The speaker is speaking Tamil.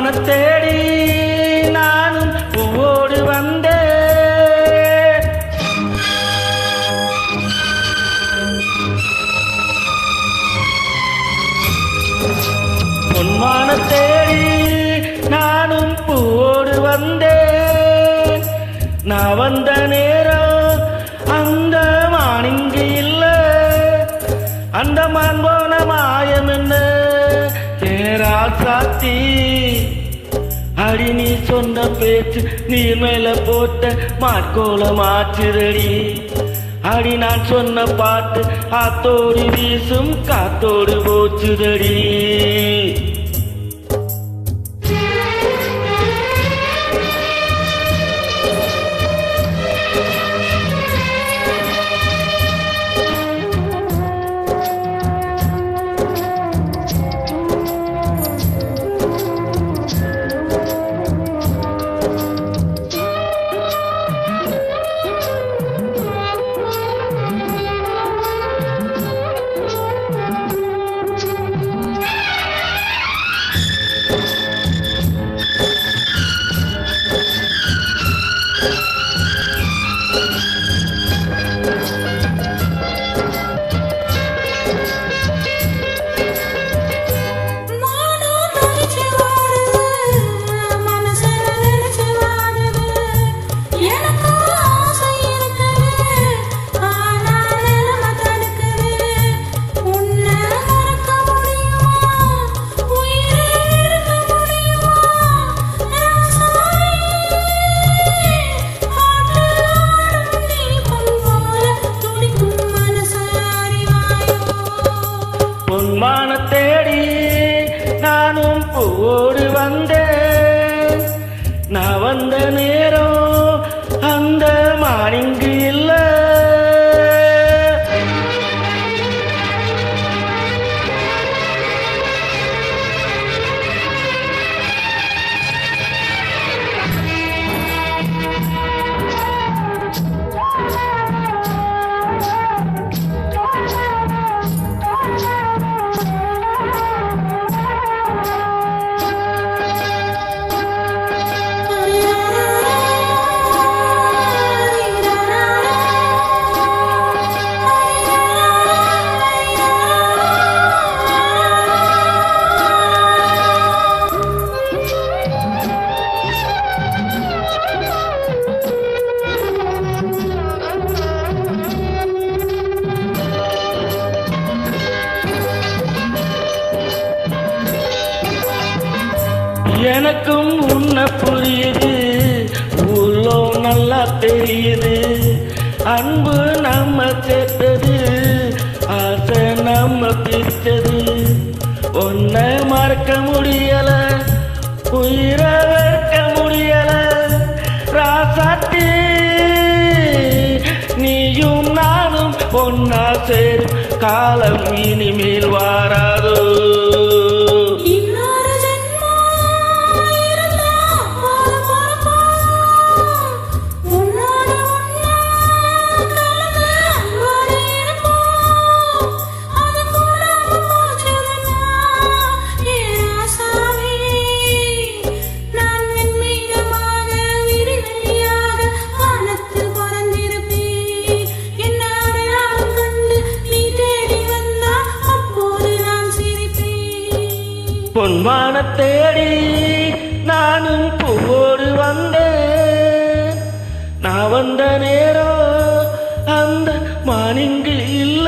பொன்மான தேடி நானும் பூவோடு வந்தேன். பொன்மான தேடி நானும் பூவோடு வந்தேன். நான் வந்த நேரம் அந்த மானிங்கு இல்ல. அந்த மான் போன மாயம் என்ன தேரா சாத்தி. அடி நீ சொன்ன பேச்சு நீர் மேல போட்ட மாட்கோளம் ஆச்சுதடி. அடி நான் சொன்ன பாட்டு ஆத்தோடு வீசும் காத்தோடு போச்சுதடி. பொன்மான தேடி நானும் பூவோடு வந்தேன். நான் வந்த நேரம் அந்த மானிங்கு இல்ல. எனக்கும் உன்ன புரியுது, உள்ளோ நல்லா தெரியுது. அன்பு நம்ம சேர்த்தது, ஆசை நம்ம பிரித்தது. ஒன்ன மறக்க முடியல, உயிரை வைக்க முடியல. ராசாத்தி நீயும் நானும் ஒன்னா சேரும் காலம் இனிமேல் வாராதோ. பொன்மான தேடி நானும் பூவோடு வந்தேன். நான் வந்த நேரம் அந்த மானிங்கு இல்லை.